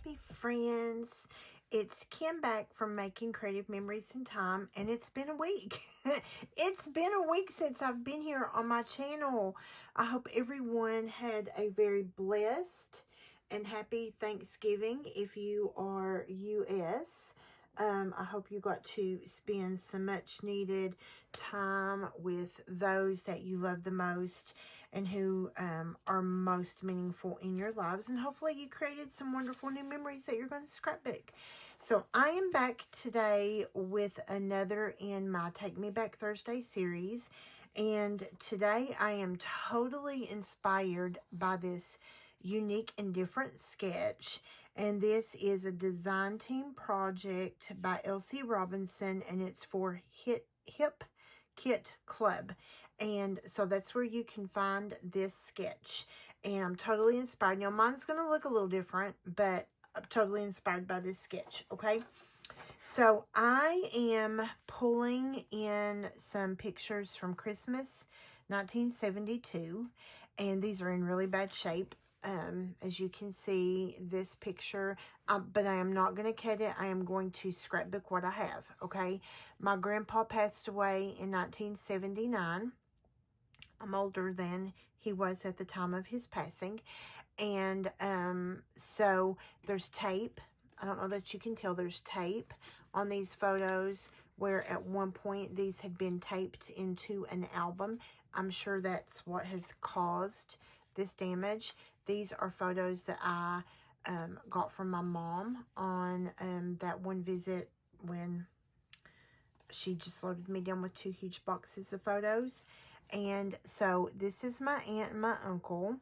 happy friends. It's Kim back from Making Creative Memories in Time, and it's been a week. It's been a week since I've been here on my channel. I hope everyone had a very blessed and happy Thanksgiving if you are U.S. I hope you got to spend some much needed time with those that you love the most and who are most meaningful in your lives. And hopefully you created some wonderful new memories that you're going to scrapbook. So I am back today with another in my Take Me Back Thursday series. And today I am totally inspired by this unique and different sketch, and this is a design team project by Elsie Robinson, and it's for Hip Kit Club. And so that's where you can find this sketch, and I'm totally inspired. Now mine's going to look a little different, but I'm totally inspired by this sketch. Okay, so I am pulling in some pictures from Christmas 1972, and these are in really bad shape. As you can see, this picture, but I am not going to cut it. I am going to scrapbook what I have, okay? My grandpa passed away in 1979. I'm older than he was at the time of his passing. And so there's tape. I don't know that you can tell, there's tape on these photos where at one point these had been taped into an album. I'm sure that's what has caused this damage. These are photos that I got from my mom on that one visit when she just loaded me down with 2 huge boxes of photos. And so this is my aunt and my uncle.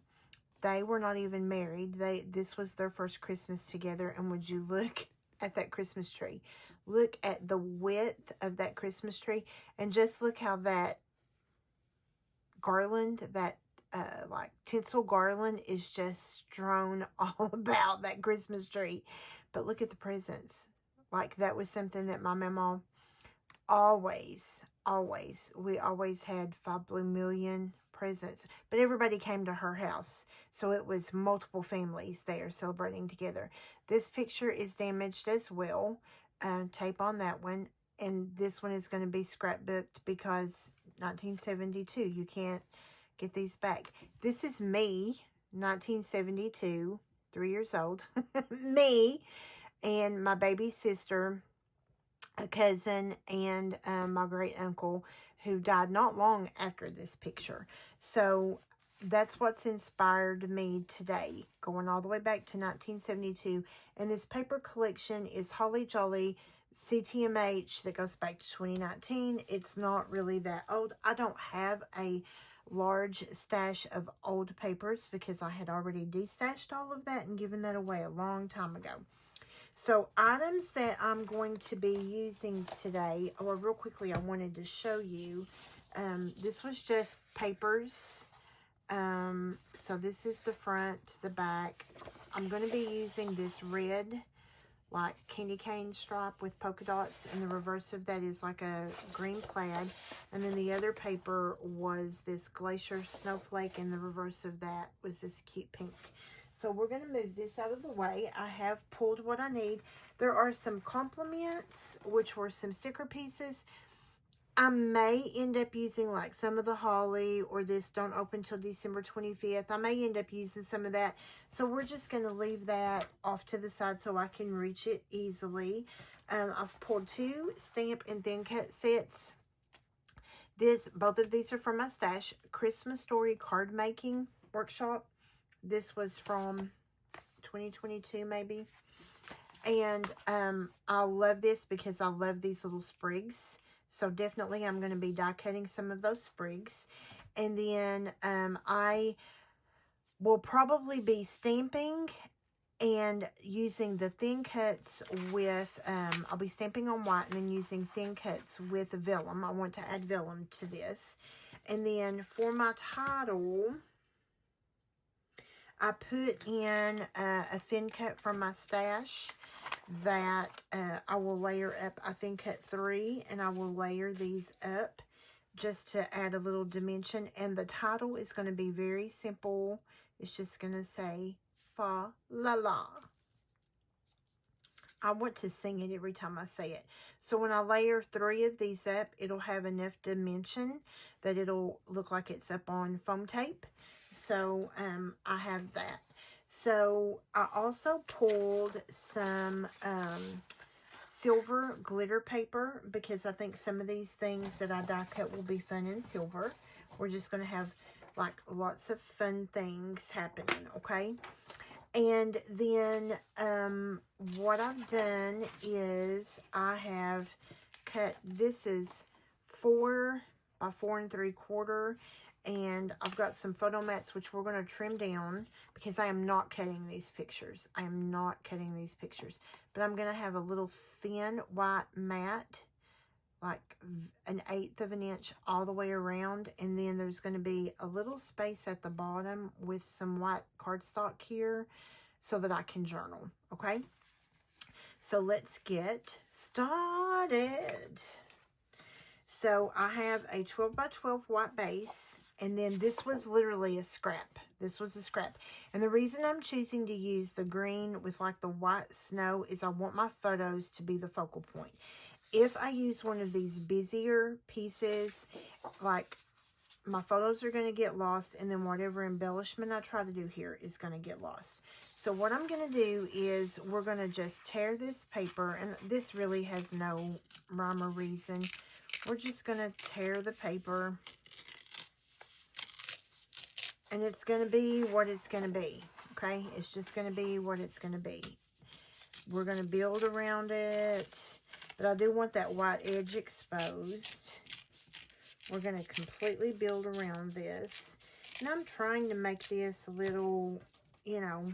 They were not even married. This was their first Christmas together. And would you look at that Christmas tree? Look at the width of that Christmas tree. And just look how that garland, that like tinsel garland is just strewn all about that Christmas tree. But look at the presents. Like that was something that my mama we always had 5 blue million presents, but everybody came to her house, so it was multiple families there celebrating together. This picture is damaged as well, tape on that one, and this one is going to be scrapbooked because 1972, you can't get these back. This is me, 1972, 3 years old, me and my baby sister, a cousin, and my great uncle, who died not long after this picture. So that's what's inspired me today, going all the way back to 1972. And this paper collection is Holly Jolly CTMH that goes back to 2019. It's not really that old. I don't have a large stash of old papers because I had already destashed all of that and given that away a long time ago. So items that I'm going to be using today, or real quickly I wanted to show you, this was just papers. So this is the front, the back. I'm going to be using this red, like candy cane stripe with polka dots, and the reverse of that is like a green plaid. And then the other paper was this glacier snowflake, and the reverse of that was this cute pink. So we're going to move this out of the way. I have pulled what I need. There are some compliments, which were some sticker pieces. I may end up using like some of the holly, or this don't open till December 25th. I may end up using some of that. So we're just going to leave that off to the side so I can reach it easily. I've pulled 2 stamp and thin cut sets. Both of these are from my stash. Christmas Story Card Making Workshop. This was from 2022 maybe. And I love this because I love these little sprigs. So definitely I'm going to be die cutting some of those sprigs. And then I will probably be stamping and using the thin cuts with, I'll be stamping on white and then using thin cuts with vellum. I want to add vellum to this. And then for my title, I put in a thin cut from my stash that I will layer up. I thin cut 3, and I will layer these up just to add a little dimension. And the title is going to be very simple. It's just going to say Fa La La. I want to sing it every time I say it. So when I layer 3 of these up, it'll have enough dimension that it'll look like it's up on foam tape. So I have that. So I also pulled some silver glitter paper because I think some of these things that I die cut will be fun in silver. We're just going to have like lots of fun things happening, okay? And then what I've done is I have cut, this is 4 by 4 3/4, and I've got some photo mats which we're going to trim down because I am not cutting these pictures. I am not cutting these pictures, but I'm going to have a little thin white mat, like 1/8 of an inch all the way around, and then there's going to be a little space at the bottom with some white cardstock here so that I can journal, okay? So let's get started. So I have a 12 by 12 white base, and then this was literally a scrap. This was a scrap. And the reason I'm choosing to use the green with like the white snow is I want my photos to be the focal point. If I use one of these busier pieces, like my photos are going to get lost, and then whatever embellishment I try to do here is going to get lost. So what I'm going to do is we're going to just tear this paper, and this really has no rhyme or reason. We're just going to tear the paper, and it's going to be what it's going to be, okay? It's just going to be what it's going to be. We're going to build around it, but I do want that white edge exposed. We're going to completely build around this, and I'm trying to make this a little, you know,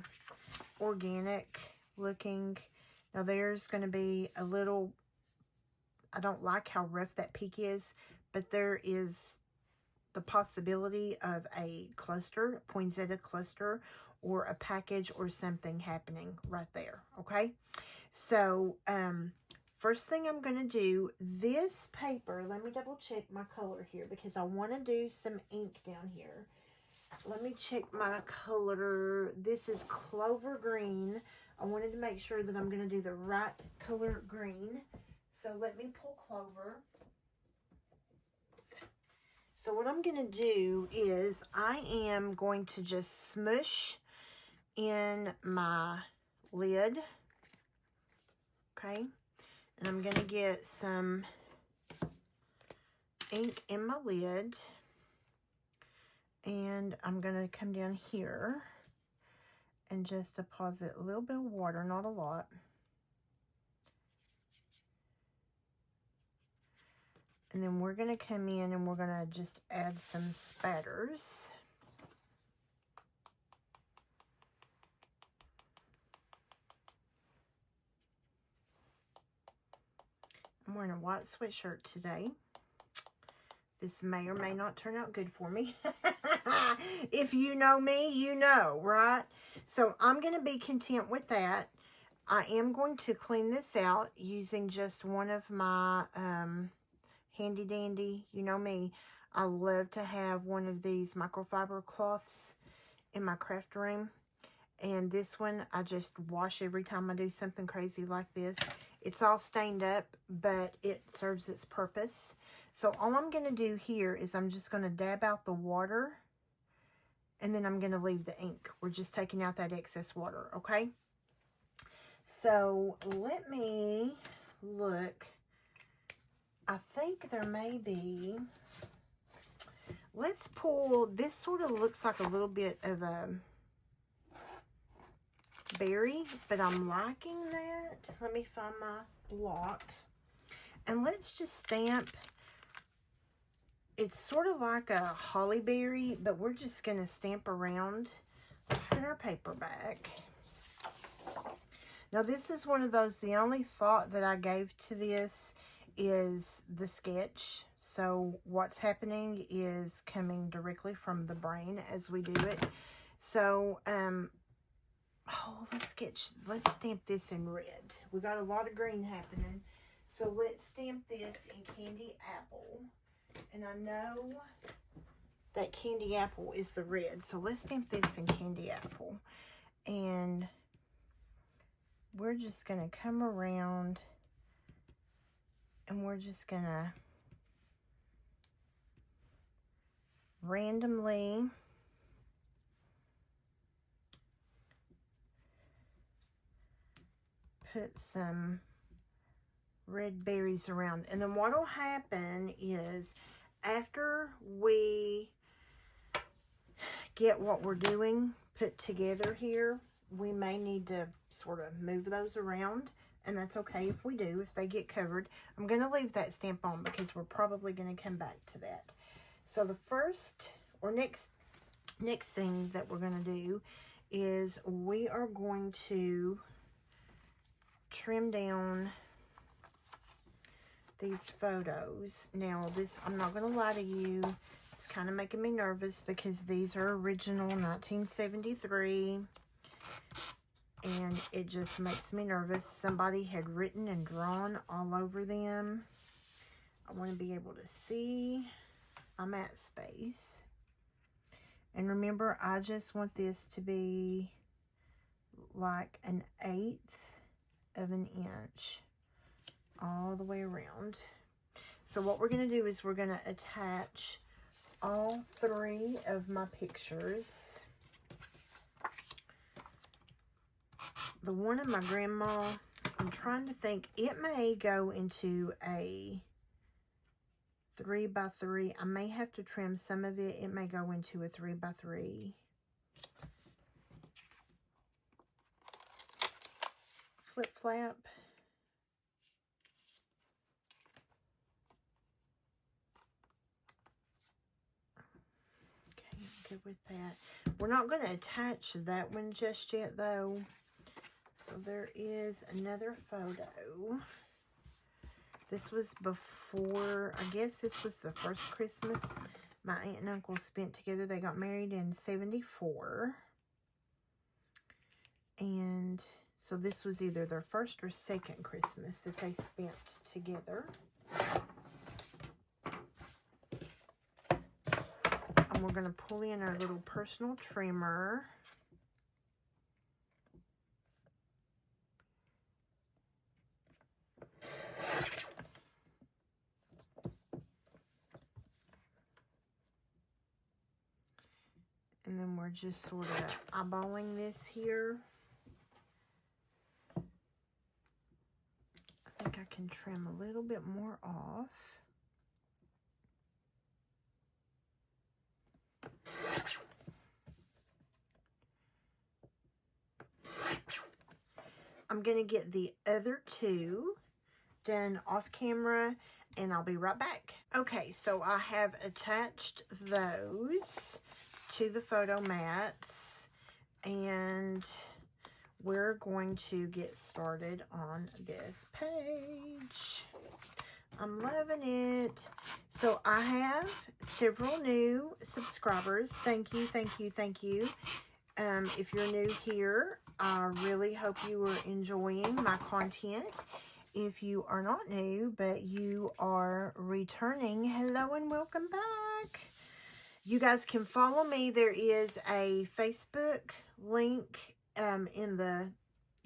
organic looking. Now there's going to be a little, I don't like how rough that peak is, but there is the possibility of a cluster, poinsettia cluster, or a package or something happening right there, okay? So, first thing I'm going to do, this paper, let me double check my color here because I want to do some ink down here. Let me check my color. This is Clover Green. I wanted to make sure that I'm going to do the right color green. So let me pull Clover. So what I'm going to do is I am going to just smush in my lid. Okay. And I'm going to get some ink in my lid. And I'm going to come down here and just deposit a little bit of water, not a lot. And then we're going to come in and we're going to just add some spatters. I'm wearing a white sweatshirt today. This may or may not turn out good for me. If you know me, you know, right? So I'm going to be content with that. I am going to clean this out using just one of my handy dandy, you know me. I love to have one of these microfiber cloths in my craft room. And this one, I just wash every time I do something crazy like this. It's all stained up, but it serves its purpose. So all I'm going to do here is I'm just going to dab out the water, and then I'm going to leave the ink. We're just taking out that excess water, okay? So let me look. I think there may be, let's pull, this sort of looks like a little bit of a berry, but I'm liking that. Let me find my block. And let's just stamp. It's sort of like a holly berry, but we're just going to stamp around. Let's put our paper back. Now this is one of those, the only thought that I gave to this is the sketch. So what's happening is coming directly from the brain as we do it. So, let's stamp this in red. We got a lot of green happening. So let's stamp this in Candy Apple. And I know that Candy Apple is the red. So let's stamp this in Candy Apple. And we're just going to come around and we're just going to randomly put some red berries around. And then what will happen is after we get what we're doing put together here, we may need to sort of move those around, and that's okay if we do, if they get covered. I'm going to leave that stamp on because we're probably going to come back to that. So the first or next thing that we're going to do is we are going to trim down these photos. Now this, I'm not going to lie to you, it's kind of making me nervous because these are original 1973 and it just makes me nervous. Somebody had written and drawn all over them. I want to be able to see my mat space. And remember, I just want this to be like 1/8 of an inch all the way around. So what we're going to do is we're going to attach all 3 of my pictures. The one of my grandma, I'm trying to think, it may go into a 3x3. I may have to trim some of it. It may go into a 3x3. Flip flap. Okay, I'm good with that. We're not going to attach that one just yet though. So there is another photo. This was before, I guess this was the first Christmas my aunt and uncle spent together. They got married in 74. And so this was either their first or second Christmas that they spent together. And we're going to pull in our little personal trimmer. And then we're just sort of eyeballing this here. I think I can trim a little bit more off. I'm going to get the other 2 done off camera and I'll be right back. Okay, so I have attached those to the photo mats and we're going to get started on this page. I'm loving it. So I have several new subscribers. Thank you, thank you, thank you. If you're new here, I really hope you are enjoying my content. If you are not new, but you are returning, hello and welcome back. You guys can follow me. There is a Facebook link in the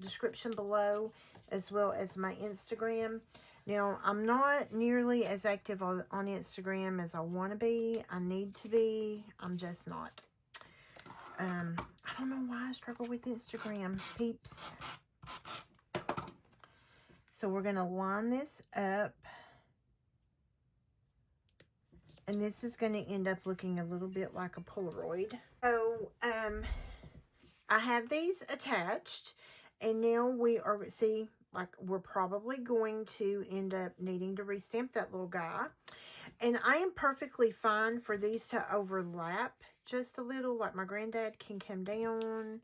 description below, as well as my Instagram. Now, I'm not nearly as active on Instagram as I want to be. I need to be. I'm just not. I don't know why I struggle with Instagram, peeps. So we're going to line this up. And this is going to end up looking a little bit like a Polaroid. So, I have these attached. And now we are, see, like we're probably going to end up needing to restamp that little guy. And I am perfectly fine for these to overlap just a little. Like my granddad can come down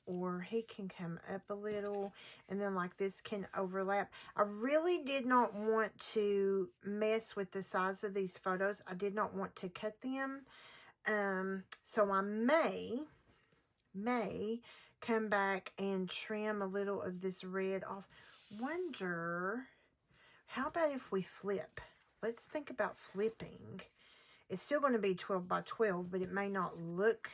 or he can come up a little. And then like this can overlap. I really did not want to mess with the size of these photos. I did not want to cut them. So I may come back and trim a little of this red off. Wonder, how about if we flip? Let's think about flipping. It's still going to be 12 by 12, but it may not look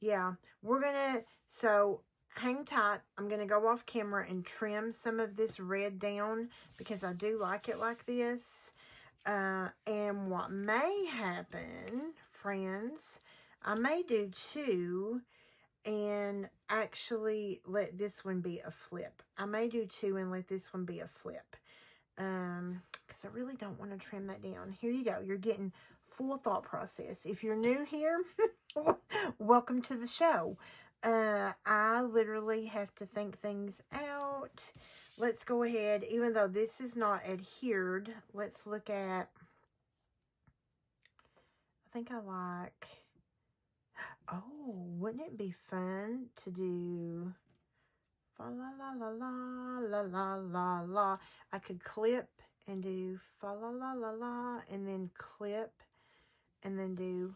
Yeah, we're gonna, so hang tight. I'm gonna go off camera and trim some of this red down because I do like it like this. And what may happen, friends, I may do two and actually let this one be a flip. I may do two and let this one be a flip. Because I really don't want to trim that down. Here you go. You're getting full thought process. If you're new here, welcome to the show. I literally have to think things out. Let's go ahead, even though this is not adhered, let's look at, I think I like, oh, wouldn't it be fun to do, fa la la la la la la la la. I could clip and do fa la la la la, and then clip, and then do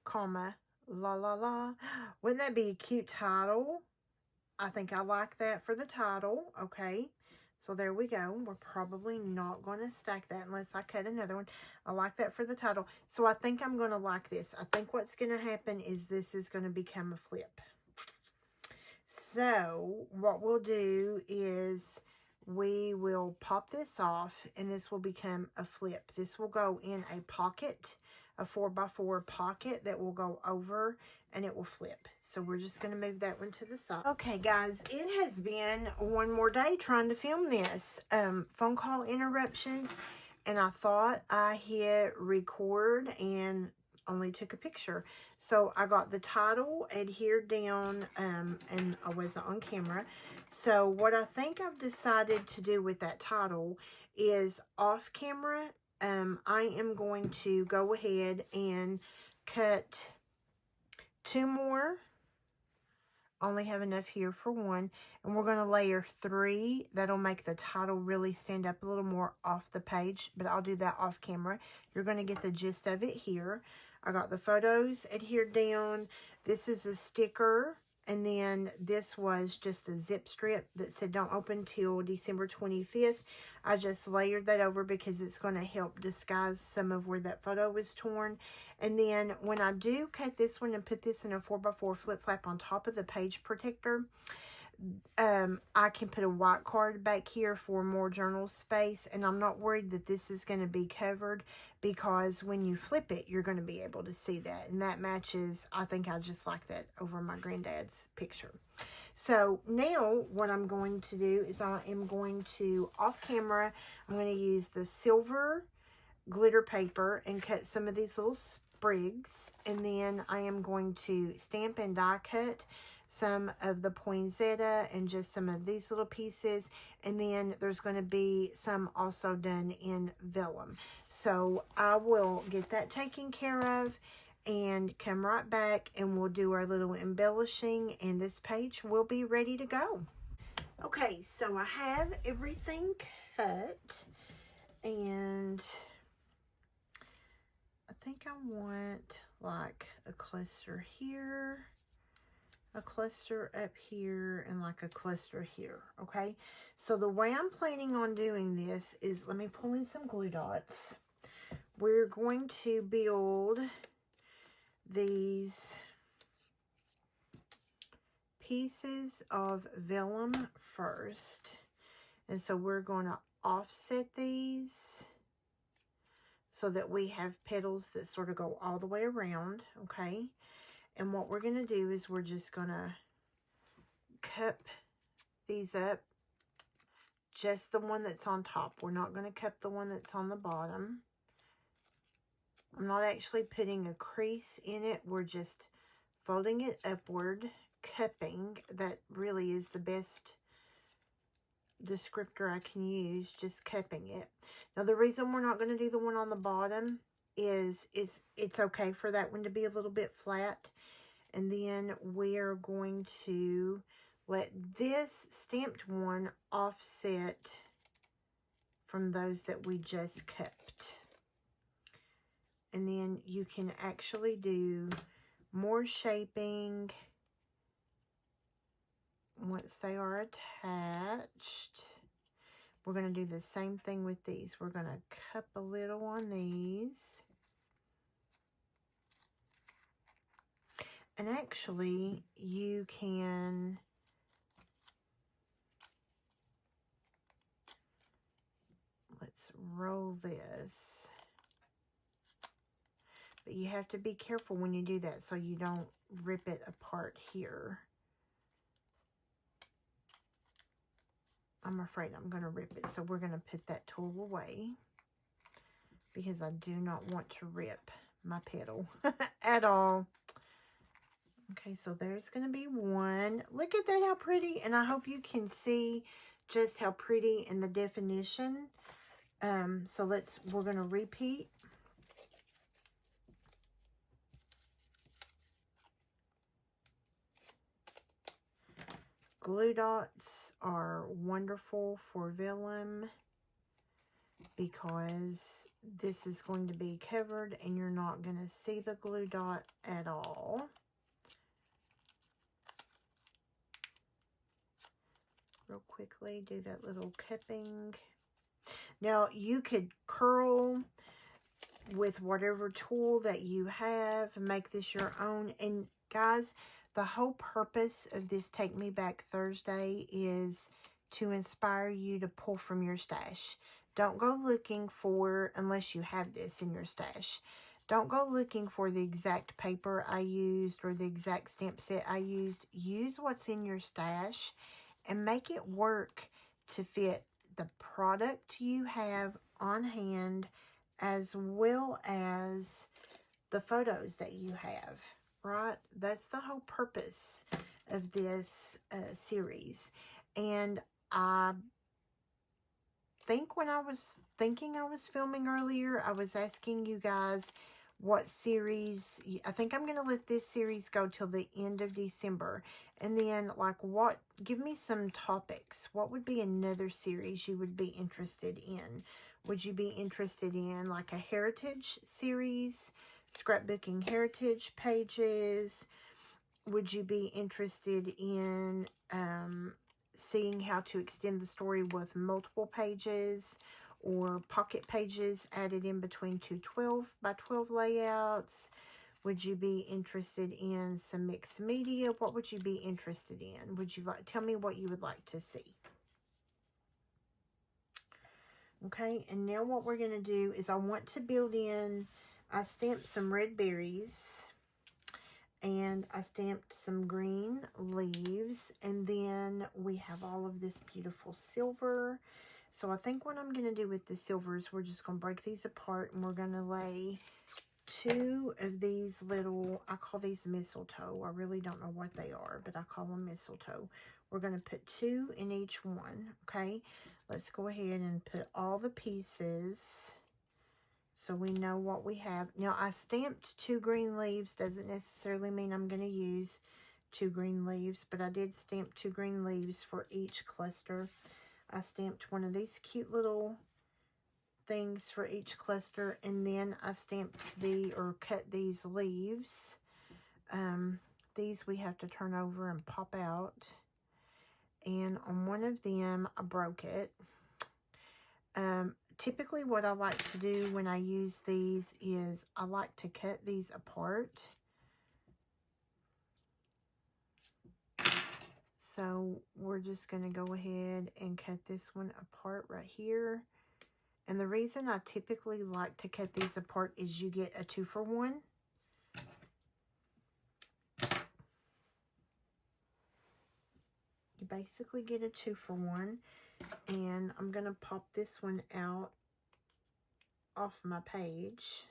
comma, la la la. Wouldn't that be a cute title? I think I like that for the title. Okay, so there we go. We're probably not going to stack that unless I cut another one. I like that for the title. So I think I'm going to like this. I think what's going to happen is this is going to become a flip. So what we'll do is we will pop this off and this will become a flip. This will go in a pocket, a 4x4 pocket that will go over and it will flip. So we're just going to move that one to the side. Okay, guys, it has been one more day trying to film this. Phone call interruptions, and I thought I hit record and only took a picture. So I got the title adhered down and I wasn't on camera. So what I think I've decided to do with that title is off camera, I am going to go ahead and cut two more. Only have enough here for one, and we're going to layer 3. That'll make the title really stand up a little more off the page, but I'll do that off camera. You're going to get the gist of it here. I got the photos adhered down. This is a sticker, and then this was just a zip strip that said don't open till December 25th. I just layered that over because it's going to help disguise some of where that photo was torn. And then when I do cut this one and put this in a 4x4 flip flap on top of the page protector, I can put a white card back here for more journal space, and I'm not worried that this is going to be covered because when you flip it, you're going to be able to see that, and that matches. I think I just like that over my granddad's picture. So now what I'm going to do is I am going to, off camera, I'm going to use the silver glitter paper and cut some of these little sprigs, and then I am going to stamp and die cut some of the poinsettia and just some of these little pieces, and then there's going to be some also done in vellum. So I will get that taken care of and come right back and we'll do our little embellishing, and this page will be ready to go. Okay, so I have everything cut, and I think I want like a cluster here, a cluster up here, and like a cluster here. Okay, so the way I'm planning on doing this is, let me pull in some glue dots. We're going to build these pieces of vellum first, and so we're going to offset these so that we have petals that sort of go all the way around. Okay, and what we're going to do is we're just going to cup these up, just the one that's on top. We're not going to cup the one that's on the bottom. I'm not actually putting a crease in it. We're just folding it upward, cupping. That really is the best descriptor I can use, just cupping it. Now, the reason we're not going to do the one on the bottom is it's okay for that one to be a little bit flat. And then we're going to let this stamped one offset from those that we just cupped. And then you can actually do more shaping once they are attached. We're going to do the same thing with these. We're going to cup a little on these. And actually, you can let's roll this. But you have to be careful when you do that so you don't rip it apart here. I'm afraid I'm going to rip it, so we're going to put that tool away because I do not want to rip my petal at all. Okay, so there's going to be one. Look at that, how pretty. And I hope you can see just how pretty in the definition. So we're going to repeat. Glue dots are wonderful for vellum because this is going to be covered and you're not going to see the glue dot at all. Real quickly, do that little cupping. Now, you could curl with whatever tool that you have, make this your own. And guys, the whole purpose of this Take Me Back Thursday is to inspire you to pull from your stash. Don't go looking for, unless you have this in your stash, don't go looking for the exact paper I used or the exact stamp set I used. Use what's in your stash and make it work to fit the product you have on hand as well as the photos that you have, right? That's the whole purpose of this series. And I think when I was thinking I was filming earlier, I was asking you guys what series. I think I'm going to let this series go till the end of December. And then, like, give me some topics. What would be another series you would be interested in? Would you be interested in, like, a heritage series? Scrapbooking heritage pages? Would you be interested in seeing how to extend the story with multiple pages or pocket pages added in between two 12 by 12 layouts? Would you be interested in some mixed media? What would you be interested in? Would you tell me what you would like to see? Okay, and now what we're going to do is I want to build in, I stamped some red berries and I stamped some green leaves, and then we have all of this beautiful silver. So I think what I'm going to do with the silver is we're just going to break these apart and we're going to lay two of these little, I call these mistletoe. I really don't know what they are, but I call them mistletoe. We're going to put two in each one, okay? Let's go ahead and put all the pieces so we know what we have. Now, I stamped two green leaves. Doesn't necessarily mean I'm going to use two green leaves, but I did stamp two green leaves for each cluster. I stamped one of these cute little things for each cluster, and then I stamped cut these leaves. These we have to turn over and pop out. And on one of them, I broke it. Typically what I like to do when I use these is I like to cut these apart. So we're just going to go ahead and cut this one apart right here. And the reason I typically like to cut these apart is you get a 2-for-1. You basically get a 2-for-1. And I'm going to pop this one out off my page.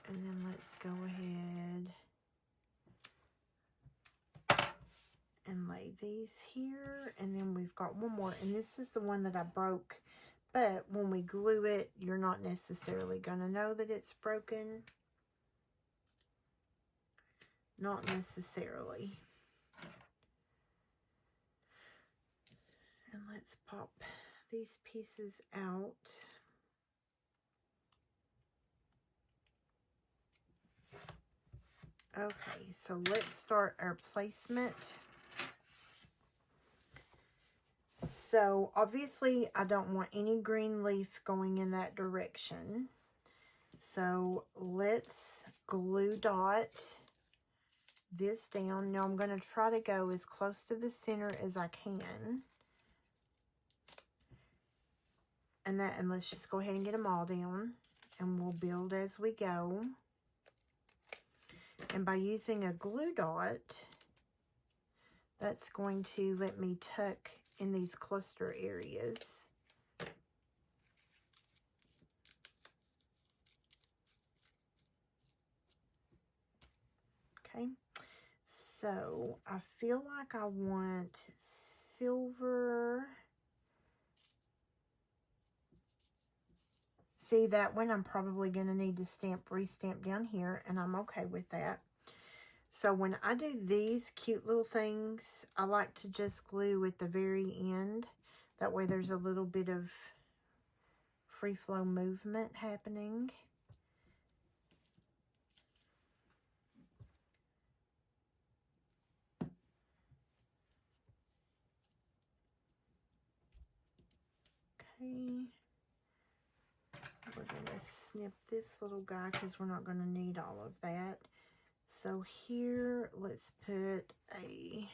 And then let's go ahead and lay these here. And then we've got one more. And this is the one that I broke. But when we glue it, you're not necessarily going to know that it's broken. Not necessarily. And let's pop these pieces out. Okay, so let's start our placement. So obviously I don't want any green leaf going in that direction. So let's glue dot this down. Now I'm going to try to go as close to the center as I can. And let's just go ahead and get them all down. And we'll build as we go. And by using a glue dot, that's going to let me tuck in these cluster areas. Okay, so I feel like I want silver. See, that one I'm probably going to need to restamp down here, and I'm okay with that. So when I do these cute little things, I like to just glue at the very end. That way there's a little bit of free flow movement happening. Okay. We're going to snip this little guy because we're not going to need all of that. So here, let's put a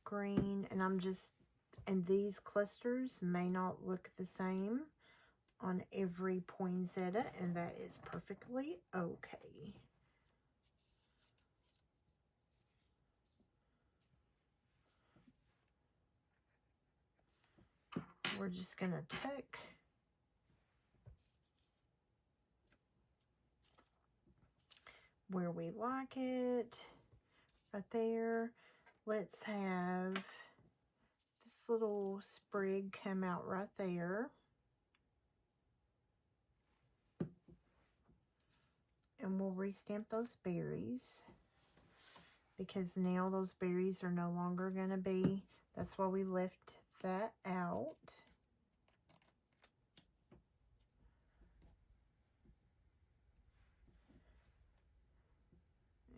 green, and these clusters may not look the same on every poinsettia, and that is perfectly okay. We're just going to tuck where we like it, right there. Let's have this little sprig come out right there. And we'll restamp those berries, because now those berries are no longer going to be, that's why we left that out.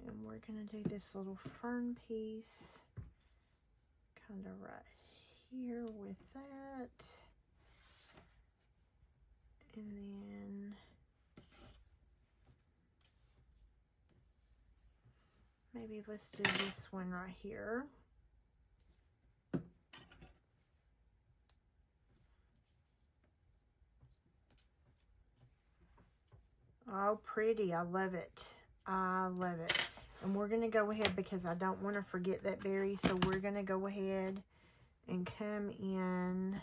And we're going to do this little fern piece kind of right here with that. And then maybe let's do this one right here. Oh, pretty. I love it. I love it. And we're going to go ahead, because I don't want to forget that berry, so we're going to go ahead and come in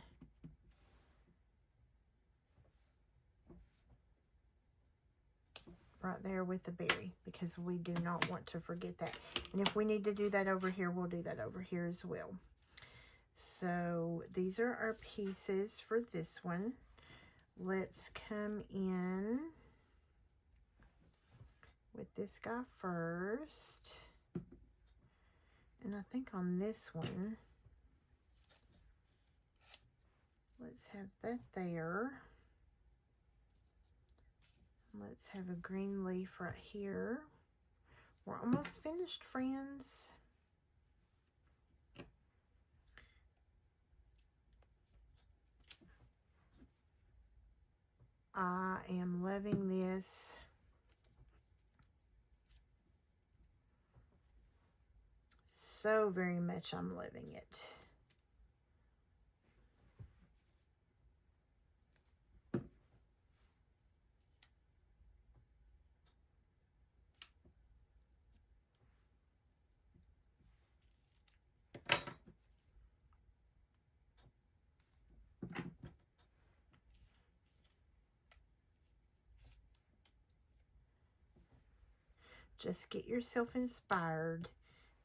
right there with the berry, because we do not want to forget that. And if we need to do that over here, we'll do that over here as well. So these are our pieces for this one. Let's come in with this guy first. And I think on this one, let's have that there. Let's have a green leaf right here. We're almost finished, friends. I am loving this. So very much I'm loving it. Just get yourself inspired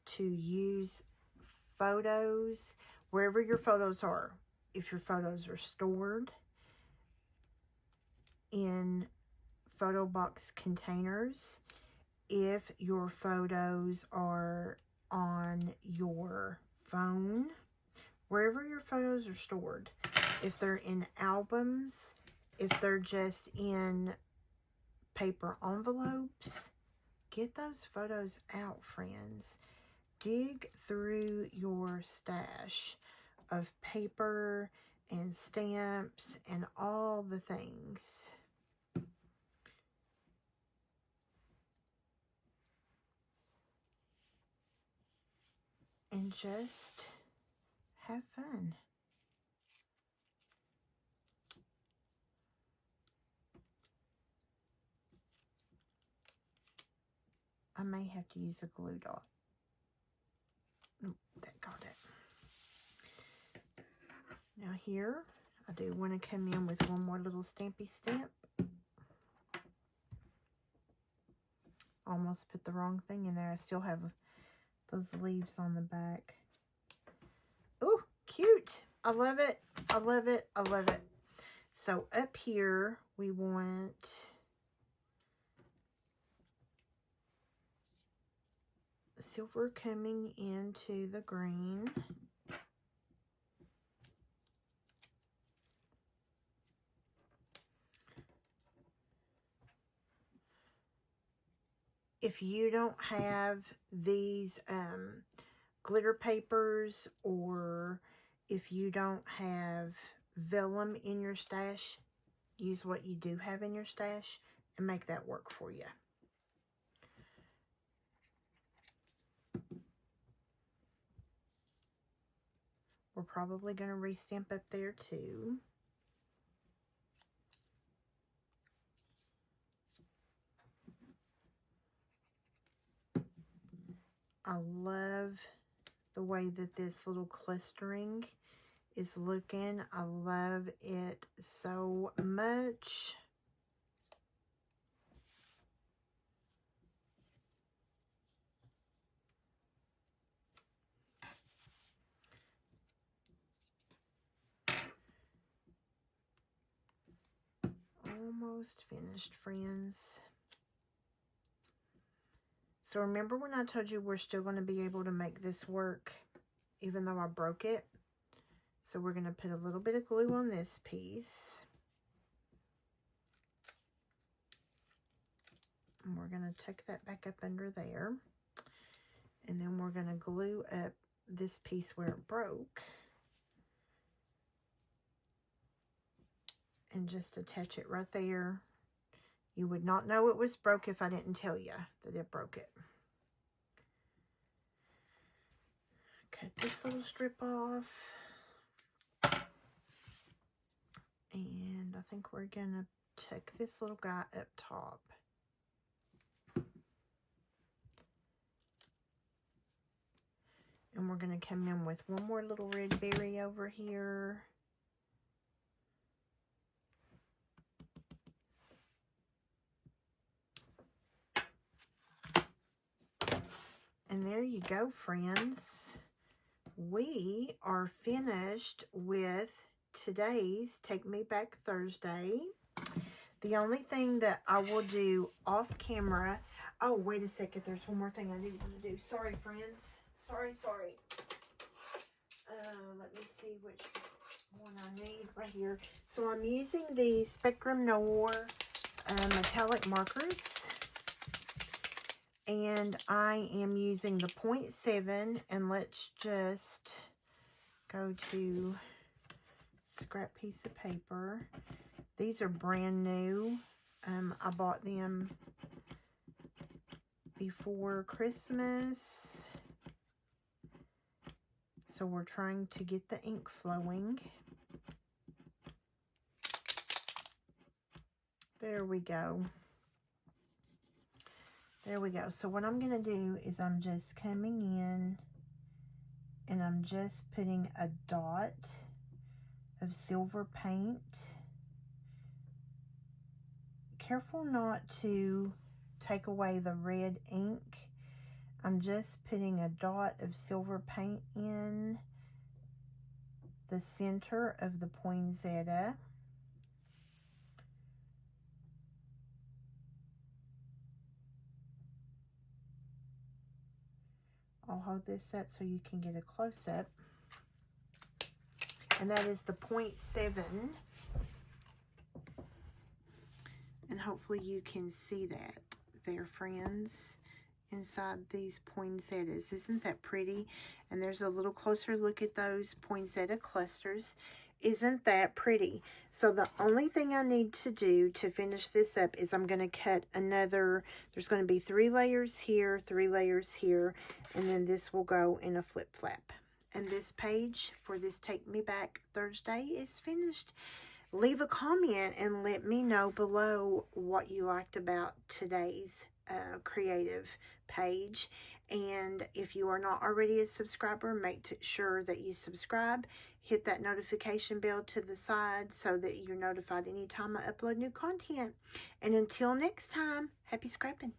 to use photos wherever your photos are. If your photos are stored in photo box containers, if your photos are on your phone, wherever your photos are stored, if they're in albums, if they're just in paper envelopes, get those photos out, friends. Dig through your stash of paper and stamps and all the things. And just have fun. I may have to use a glue dot. Nope, that got it. Now here, I do want to come in with one more little stampy stamp. Almost put the wrong thing in there. I still have those leaves on the back. Ooh, cute. I love it. I love it. I love it. So up here, we want silver coming into the green. If you don't have these glitter papers, or if you don't have vellum in your stash, use what you do have in your stash and make that work for you. We're probably going to re-stamp up there too. I love the way that this little clustering is looking. I love it so much. Almost finished, friends. So remember when I told you we're still going to be able to make this work even though I broke it? So we're going to put a little bit of glue on this piece. And we're going to tuck that back up under there. And then we're going to glue up this piece where it broke. And just attach it right there. You would not know it was broke if I didn't tell you that it broke it. Cut this little strip off. And I think we're going to tuck this little guy up top. And we're going to come in with one more little red berry over here. And there you go, friends. We are finished with today's Take Me Back Thursday. The only thing that I will do off camera... Oh, wait a second. There's one more thing I do want to do. Sorry, friends. Sorry. Let me see which one I need right here. So I'm using the Spectrum Noir metallic markers. And I am using the 0.7, and let's just go to scrap piece of paper. These are brand new. I bought them before Christmas. So we're trying to get the ink flowing. There we go. There we go. So what I'm going to do is I'm just coming in and I'm just putting a dot of silver paint. Careful not to take away the red ink. I'm just putting a dot of silver paint in the center of the poinsettia. I'll hold this up so you can get a close-up. And that is the 0.7. And hopefully you can see that there, friends. inside these poinsettias. Isn't that pretty? And there's a little closer look at those poinsettia clusters. Isn't that pretty? So the only thing I need to do to finish this up is I'm going to cut another, there's going to be 3 layers here, 3 layers here, and then this will go in a flip flap. And this page for this Take Me Back Thursday is finished. Leave a comment and let me know below what you liked about today's creative page. And if you are not already a subscriber, make sure that you subscribe. Hit that notification bell to the side so that you're notified anytime I upload new content. And until next time, happy scraping.